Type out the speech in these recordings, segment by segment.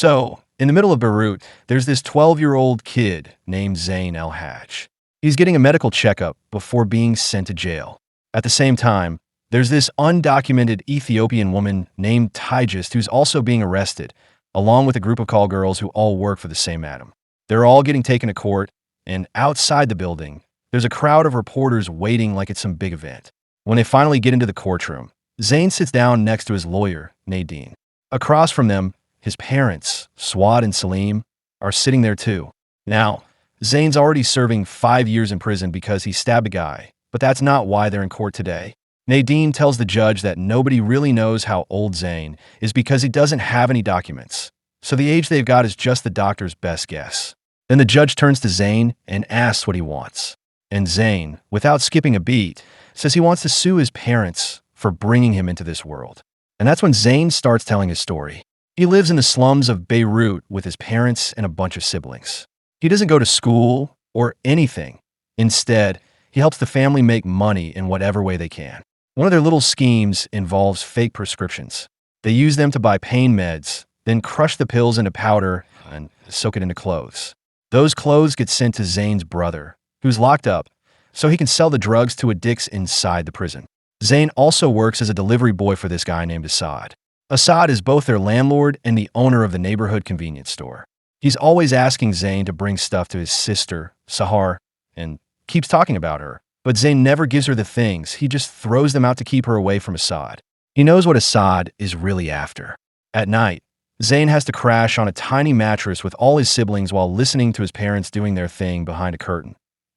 So, in the middle of Beirut, there's this 12-year-old kid named Zain El-Hajj. He's getting a medical checkup before being sent to jail. At the same time, there's this undocumented Ethiopian woman named Tigist who's also being arrested, along with a group of call girls who all work for the same madam. They're all getting taken to court, and outside the building, there's a crowd of reporters waiting like it's some big event. When they finally get into the courtroom, Zain sits down next to his lawyer, Nadine. Across from them, his parents, Swad and Salim, are sitting there too. Now, Zain's already serving 5 years in prison because he stabbed a guy, but that's not why they're in court today. Nadine tells the judge that nobody really knows how old Zain is because he doesn't have any documents, so the age they've got is just the doctor's best guess. Then the judge turns to Zain and asks what he wants. And Zain, without skipping a beat, says he wants to sue his parents for bringing him into this world. And that's when Zain starts telling his story. He lives in the slums of Beirut with his parents and a bunch of siblings. He doesn't go to school or anything. Instead, he helps the family make money in whatever way they can. One of their little schemes involves fake prescriptions. They use them to buy pain meds, then crush the pills into powder and soak it into clothes. Those clothes get sent to Zain's brother, who's locked up, so he can sell the drugs to addicts inside the prison. Zain also works as a delivery boy for this guy named Assad. Assad is both their landlord and the owner of the neighborhood convenience store. He's always asking Zain to bring stuff to his sister, Sahar, and keeps talking about her. But Zain never gives her the things, he just throws them out to keep her away from Assad. He knows what Assad is really after. At night, Zain has to crash on a tiny mattress with all his siblings while listening to his parents doing their thing behind a curtain.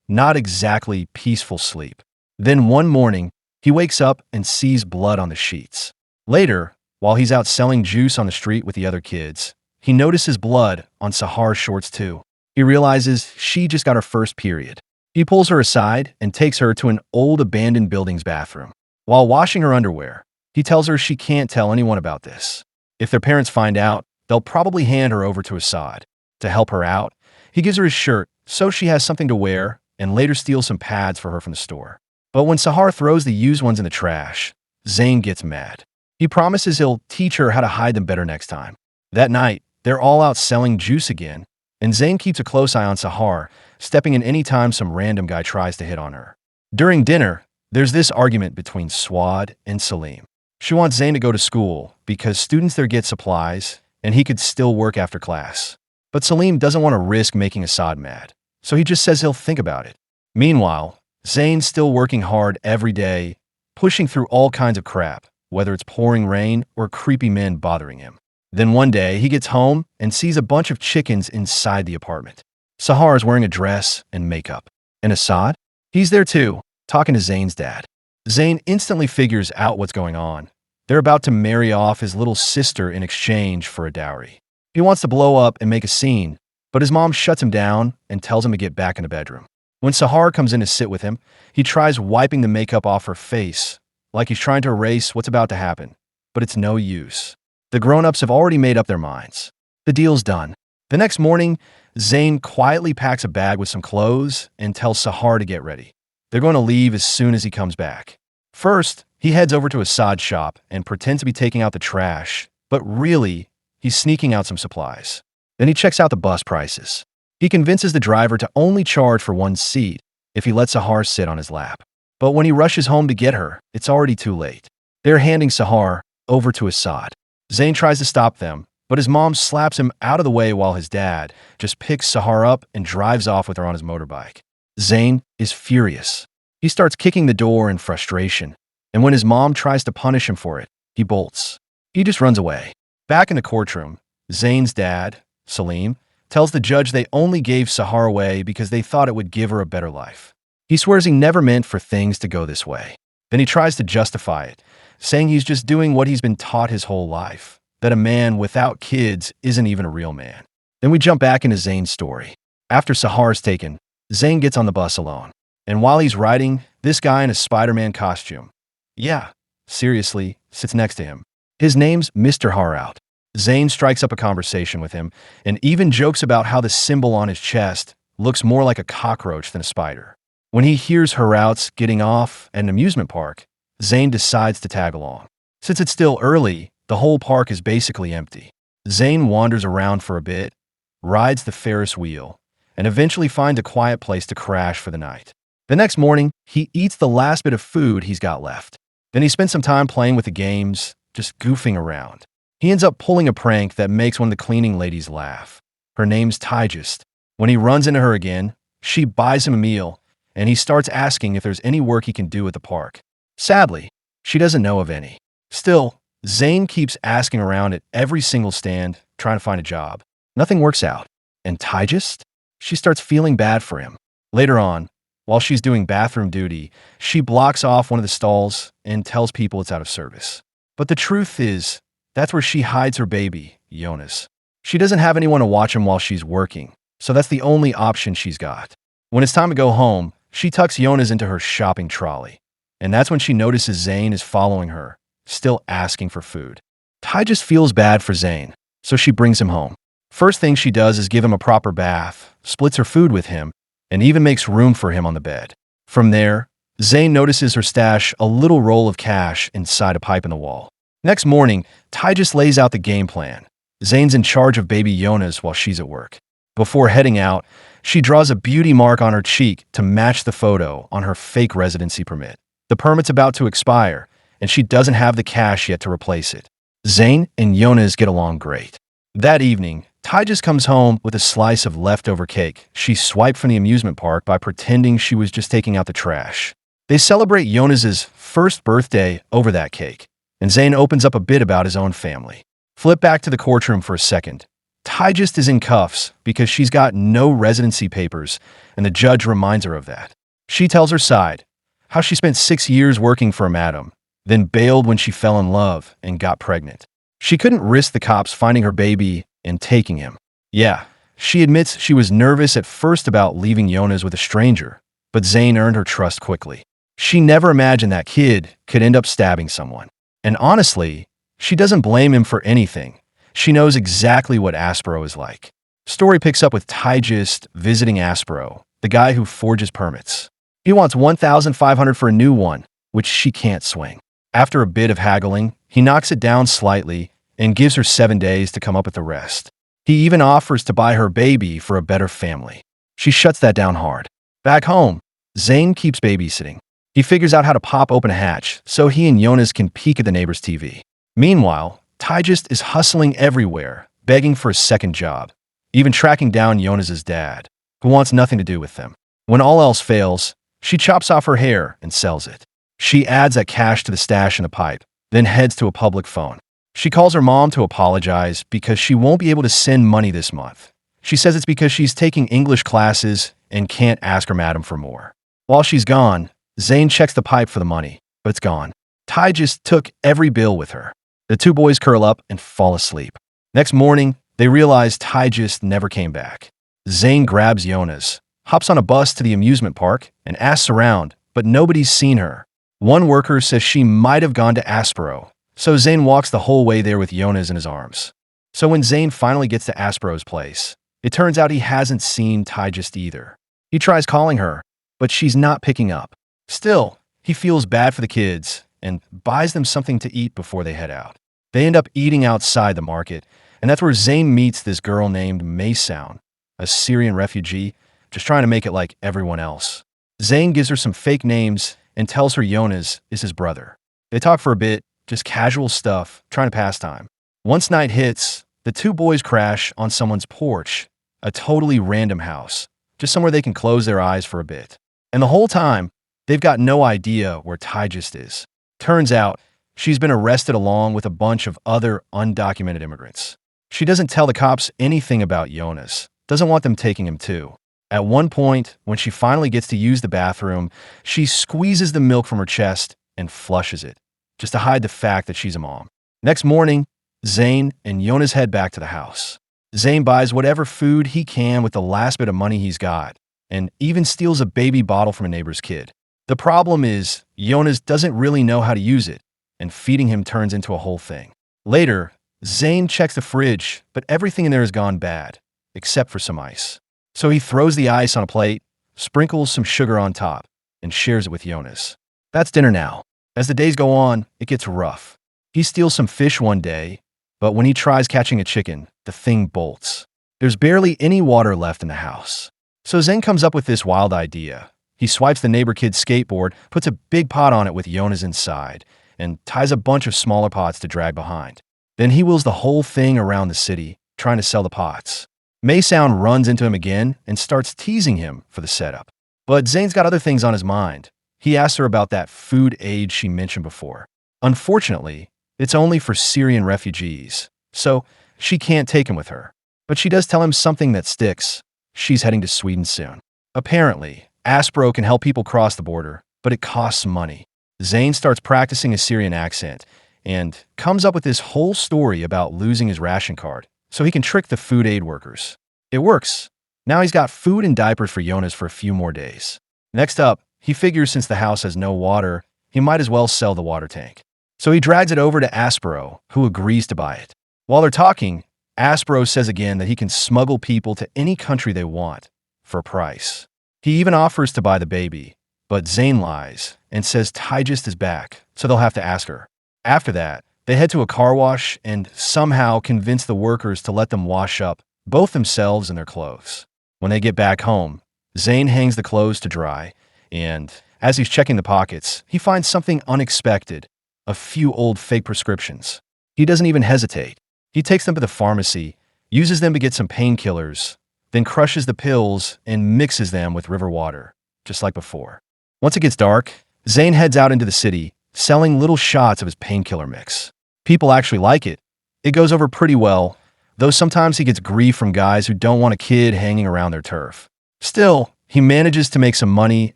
Not exactly peaceful sleep. Then one morning, he wakes up and sees blood on the sheets. Later, while he's out selling juice on the street with the other kids, he notices blood on Sahar's shorts too. He realizes she just got her first period. He pulls her aside and takes her to an old abandoned building's bathroom. While washing her underwear, he tells her she can't tell anyone about this. If their parents find out, they'll probably hand her over to Assad. To help her out, he gives her his shirt so she has something to wear and later steals some pads for her from the store. But when Sahar throws the used ones in the trash, Zain gets mad. He promises he'll teach her how to hide them better next time. That night, they're all out selling juice again, and Zain keeps a close eye on Sahar, stepping in any time some random guy tries to hit on her. During dinner, there's this argument between Swad and Salim. She wants Zain to go to school because students there get supplies, and he could still work after class. But Salim doesn't want to risk making Assad mad, so he just says he'll think about it. Meanwhile, Zain's still working hard every day, pushing through all kinds of crap, whether it's pouring rain or creepy men bothering him. Then one day, he gets home and sees a bunch of chickens inside the apartment. Sahar is wearing a dress and makeup. And Assad? He's there too, talking to Zain's dad. Zain instantly figures out what's going on. They're about to marry off his little sister in exchange for a dowry. He wants to blow up and make a scene, but his mom shuts him down and tells him to get back in the bedroom. When Sahar comes in to sit with him, he tries wiping the makeup off her face, like he's trying to erase what's about to happen, but it's no use. The grown-ups have already made up their minds. The deal's done. The next morning, Zain quietly packs a bag with some clothes and tells Sahar to get ready. They're going to leave as soon as he comes back. First, he heads over to Assad's shop and pretends to be taking out the trash, but really, he's sneaking out some supplies. Then he checks out the bus prices. He convinces the driver to only charge for one seat if he lets Sahar sit on his lap. But when he rushes home to get her, it's already too late. They're handing Sahar over to Assad. Zain tries to stop them, but his mom slaps him out of the way while his dad just picks Sahar up and drives off with her on his motorbike. Zain is furious. He starts kicking the door in frustration, and when his mom tries to punish him for it, he bolts. He just runs away. Back in the courtroom, Zain's dad, Salim, tells the judge they only gave Sahar away because they thought it would give her a better life. He swears he never meant for things to go this way. Then he tries to justify it, saying he's just doing what he's been taught his whole life, that a man without kids isn't even a real man. Then we jump back into Zain's story. After Sahar's taken, Zain gets on the bus alone. And while he's riding, this guy in a Spider-Man costume, yeah, seriously, sits next to him. His name's Mr. Harout. Zain strikes up a conversation with him and even jokes about how the symbol on his chest looks more like a cockroach than a spider. When he hears Harout's getting off at an amusement park, Zain decides to tag along. Since it's still early, the whole park is basically empty. Zane wanders around for a bit, rides the Ferris wheel, and eventually finds a quiet place to crash for the night. The next morning, he eats the last bit of food he's got left. Then he spends some time playing with the games, just goofing around. He ends up pulling a prank that makes one of the cleaning ladies laugh. Her name's Tygest. When he runs into her again, she buys him a meal, and he starts asking if there's any work he can do at the park. Sadly, she doesn't know of any. Still, Zane keeps asking around at every single stand, trying to find a job. Nothing works out. And Tygest? She starts feeling bad for him. Later on, while she's doing bathroom duty, she blocks off one of the stalls and tells people it's out of service. But the truth is, that's where she hides her baby, Jonas. She doesn't have anyone to watch him while she's working, so that's the only option she's got. When it's time to go home, she tucks Jonas into her shopping trolley. And that's when she notices Zane is following her, still asking for food. Tygest feels bad for Zane, so she brings him home. First thing she does is give him a proper bath, splits her food with him, and even makes room for him on the bed. From there, Zane notices her stash a little roll of cash inside a pipe in the wall. Next morning, Tygest lays out the game plan. Zane's in charge of baby Jonas while she's at work. Before heading out, she draws a beauty mark on her cheek to match the photo on her fake residency permit. The permit's about to expire, and she doesn't have the cash yet to replace it. Zane and Jonas get along great. That evening, Tygest comes home with a slice of leftover cake she swiped from the amusement park by pretending she was just taking out the trash. They celebrate Jonas's first birthday over that cake, and Zane opens up a bit about his own family. Flip back to the courtroom for a second. Tygest is in cuffs because she's got no residency papers, and the judge reminds her of that. She tells her side, how she spent 6 years working for a madam, then bailed when she fell in love and got pregnant. She couldn't risk the cops finding her baby and taking him. Yeah, she admits she was nervous at first about leaving Jonas with a stranger, but Zane earned her trust quickly. She never imagined that kid could end up stabbing someone. And honestly, she doesn't blame him for anything. She knows exactly what Aspero is like. Story picks up with Tygest visiting Aspero, the guy who forges permits. He wants $1,500 for a new one, which she can't swing. After a bit of haggling, he knocks it down slightly and gives her 7 days to come up with the rest. He even offers to buy her baby for a better family. She shuts that down hard. Back home, Zane keeps babysitting. He figures out how to pop open a hatch so he and Jonas can peek at the neighbor's TV. Meanwhile, Tygest is hustling everywhere, begging for a second job, even tracking down Jonas's dad, who wants nothing to do with them. When all else fails, she chops off her hair and sells it. She adds that cash to the stash in the pipe, then heads to a public phone. She calls her mom to apologize because she won't be able to send money this month. She says it's because she's taking English classes and can't ask her madam for more. While she's gone, Zane checks the pipe for the money, but it's gone. Tygest took every bill with her. The two boys curl up and fall asleep. Next morning, they realize Tygest never came back. Zane grabs Jonas, hops on a bus to the amusement park, and asks around, but nobody's seen her. One worker says she might have gone to Aspero, so Zane walks the whole way there with Jonas in his arms. So when Zane finally gets to Aspero's place, it turns out he hasn't seen Tygest either. He tries calling her, but she's not picking up. Still, he feels bad for the kids and buys them something to eat before they head out. They end up eating outside the market, and that's where Zane meets this girl named Maysound, a Syrian refugee, just trying to make it like everyone else. Zane gives her some fake names and tells her Jonas is his brother. They talk for a bit, just casual stuff, trying to pass time. Once night hits, the two boys crash on someone's porch, a totally random house, just somewhere they can close their eyes for a bit. And the whole time, they've got no idea where Tygest is. Turns out, she's been arrested along with a bunch of other undocumented immigrants. She doesn't tell the cops anything about Jonas, doesn't want them taking him too. At one point, when she finally gets to use the bathroom, she squeezes the milk from her chest and flushes it, just to hide the fact that she's a mom. Next morning, Zane and Jonas head back to the house. Zane buys whatever food he can with the last bit of money he's got, and even steals a baby bottle from a neighbor's kid. The problem is, Jonas doesn't really know how to use it, and feeding him turns into a whole thing. Later, Zane checks the fridge, but everything in there has gone bad, except for some ice. So he throws the ice on a plate, sprinkles some sugar on top, and shares it with Jonas. That's dinner now. As the days go on, it gets rough. He steals some fish one day, But when he tries catching a chicken, the thing bolts. There's barely any water left in the house. So Zane comes up with this wild idea. He swipes the neighbor kid's skateboard, puts a big pot on it with Jonas inside, and ties a bunch of smaller pots to drag behind. Then he wheels the whole thing around the city, trying to sell the pots. May Sound runs into him again and starts teasing him for the setup. But Zane's got other things on his mind. He asks her about that food aid she mentioned before. Unfortunately, it's only for Syrian refugees, so she can't take him with her. But she does tell him something that sticks. She's heading to Sweden soon. Apparently, Aspro can help people cross the border, but it costs money. Zane starts practicing a Syrian accent and comes up with this whole story about losing his ration card so he can trick the food aid workers. It works. Now he's got food and diapers for Jonas for a few more days. Next up, he figures since the house has no water, he might as well sell the water tank. So he drags it over to Aspro, who agrees to buy it. While they're talking, Aspro says again that he can smuggle people to any country they want for a price. He even offers to buy the baby, but Zane lies and says Tygist is back, so they'll have to ask her. After that, they head to a car wash and somehow convince the workers to let them wash up both themselves and their clothes. When they get back home, Zane hangs the clothes to dry, and as he's checking the pockets, he finds something unexpected, a few old fake prescriptions. He doesn't even hesitate. He takes them to the pharmacy, uses them to get some painkillers, then crushes the pills and mixes them with river water, just like before. Once it gets dark, Zane heads out into the city, selling little shots of his painkiller mix. People actually like it. It goes over pretty well, though sometimes he gets grief from guys who don't want a kid hanging around their turf. Still, he manages to make some money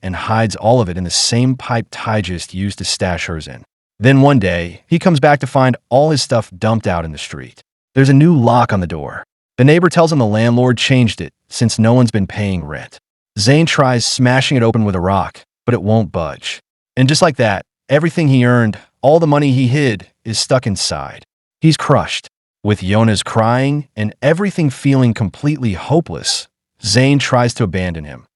and hides all of it in the same pipe Tygist used to stash hers in. Then one day, he comes back to find all his stuff dumped out in the street. There's a new lock on the door. The neighbor tells him the landlord changed it since no one's been paying rent. Zane tries smashing it open with a rock, but it won't budge. And just like that, everything he earned, all the money he hid, is stuck inside. He's crushed. With Jonas crying and everything feeling completely hopeless, Zane tries to abandon him,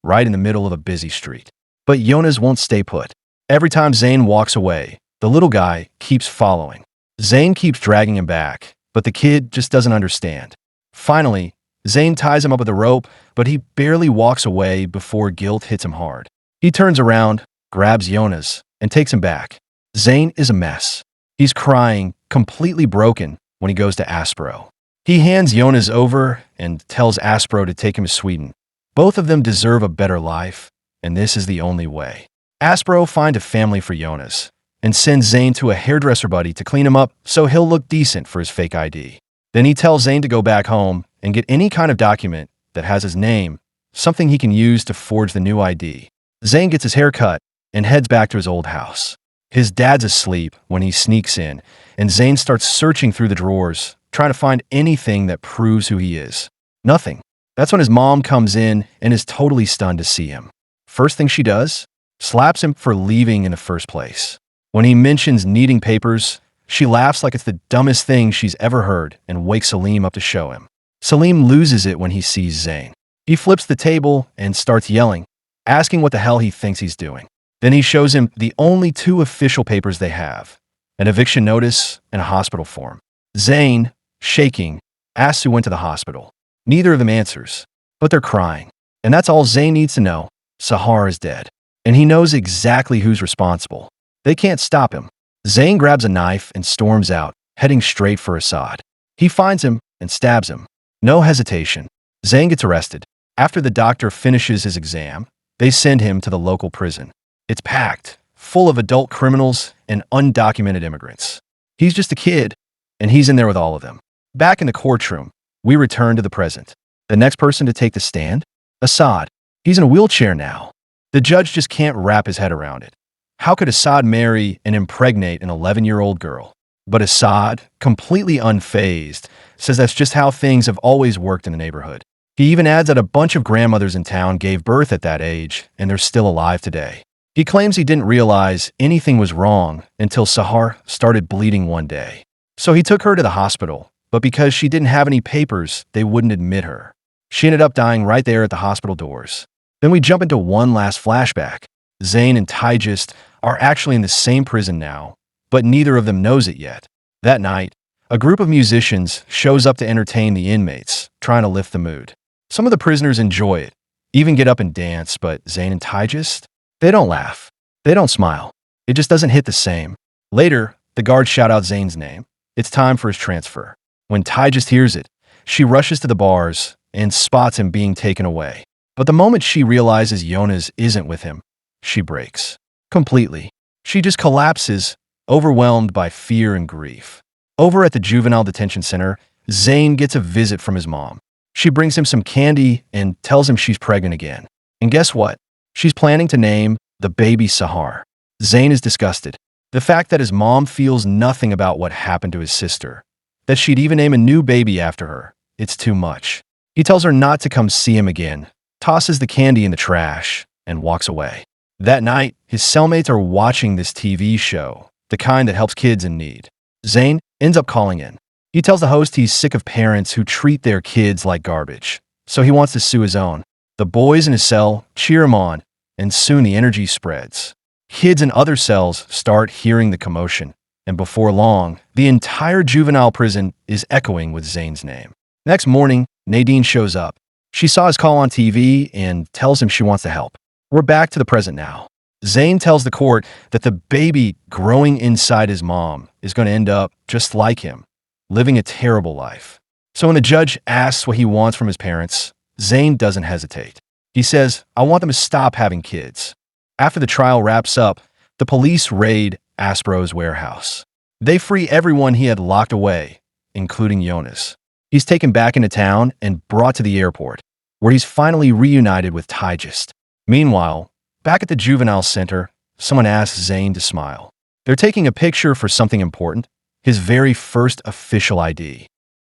right in the middle of a busy street. But Jonas won't stay put. Every time Zane walks away, the little guy keeps following. Zane keeps dragging him back, but the kid just doesn't understand. Finally, Zane ties him up with a rope, but he barely walks away before guilt hits him hard. He turns around, grabs Jonas, and takes him back. Zane is a mess. He's crying, completely broken, when he goes to Aspro. He hands Jonas over and tells Aspro to take him to Sweden. Both of them deserve a better life, and this is the only way. Aspro finds a family for Jonas and sends Zane to a hairdresser buddy to clean him up so he'll look decent for his fake ID. Then he tells Zane to go back home and get any kind of document that has his name, something he can use to forge the new ID. Zane gets his hair cut and heads back to his old house. His dad's asleep when he sneaks in, and Zane starts searching through the drawers, trying to find anything that proves who he is. Nothing. That's when his mom comes in and is totally stunned to see him. First thing she does, slaps him for leaving in the first place. When he mentions needing papers, she laughs like it's the dumbest thing she's ever heard and wakes Salim up to show him. Salim loses it when he sees Zane. He flips the table and starts yelling, asking what the hell he thinks he's doing. Then he shows him the only two official papers they have, an eviction notice and a hospital form. Zane, shaking, asks who went to the hospital. Neither of them answers, but they're crying. And that's all Zane needs to know. Sahar is dead. And he knows exactly who's responsible. They can't stop him. Zane grabs a knife and storms out, heading straight for Assad. He finds him and stabs him. No hesitation. Zane gets arrested. After the doctor finishes his exam, they send him to the local prison. It's packed, full of adult criminals and undocumented immigrants. He's just a kid, and he's in there with all of them. Back in the courtroom, we return to the present. The next person to take the stand? Assad. He's in a wheelchair now. The judge just can't wrap his head around it. How could Assad marry and impregnate an 11-year-old girl? But Assad, completely unfazed, says that's just how things have always worked in the neighborhood. He even adds that a bunch of grandmothers in town gave birth at that age, and they're still alive today. He claims he didn't realize anything was wrong until Sahar started bleeding one day. So he took her to the hospital, but because she didn't have any papers, they wouldn't admit her. She ended up dying right there at the hospital doors. Then we jump into one last flashback. Zane and Tygist are actually in the same prison now, but neither of them knows it yet. That night, A group of musicians shows up to entertain the inmates, trying to lift the mood. Some of the prisoners enjoy it, even get up and dance, but Zane and Tygist, they don't laugh. They don't smile. It just doesn't hit the same. Later, the guards shout out Zane's name. It's time for his transfer. When Tygist hears it, she rushes to the bars and spots him being taken away. But the moment she realizes Jonas isn't with him, she breaks. Completely. She just collapses, overwhelmed by fear and grief. Over at the juvenile detention center, Zane gets a visit from his mom. She brings him some candy and tells him she's pregnant again. And guess what? She's planning to name the baby Sahar. Zane is disgusted. The fact that his mom feels nothing about what happened to his sister, that she'd even name a new baby after her, it's too much. He tells her not to come see him again, tosses the candy in the trash, and walks away. That night, his cellmates are watching this TV show, the kind that helps kids in need. Zane ends up calling in. He tells the host he's sick of parents who treat their kids like garbage, so he wants to sue his own. The boys in his cell cheer him on, and soon the energy spreads. Kids in other cells start hearing the commotion, and before long, the entire juvenile prison is echoing with Zane's name. Next morning, Nadine shows up. She saw his call on TV and tells him she wants to help. We're back to the present now. Zane tells the court that the baby growing inside his mom is going to end up just like him, living a terrible life. So when the judge asks what he wants from his parents, Zane doesn't hesitate. He says, I want them to stop having kids. After the trial wraps up, the police raid Aspro's warehouse. They free everyone he had locked away, including Jonas. He's taken back into town and brought to the airport, where he's finally reunited with Tygist. Meanwhile, back at the juvenile center, someone asks Zane to smile. They're taking a picture for something important, his very first official ID.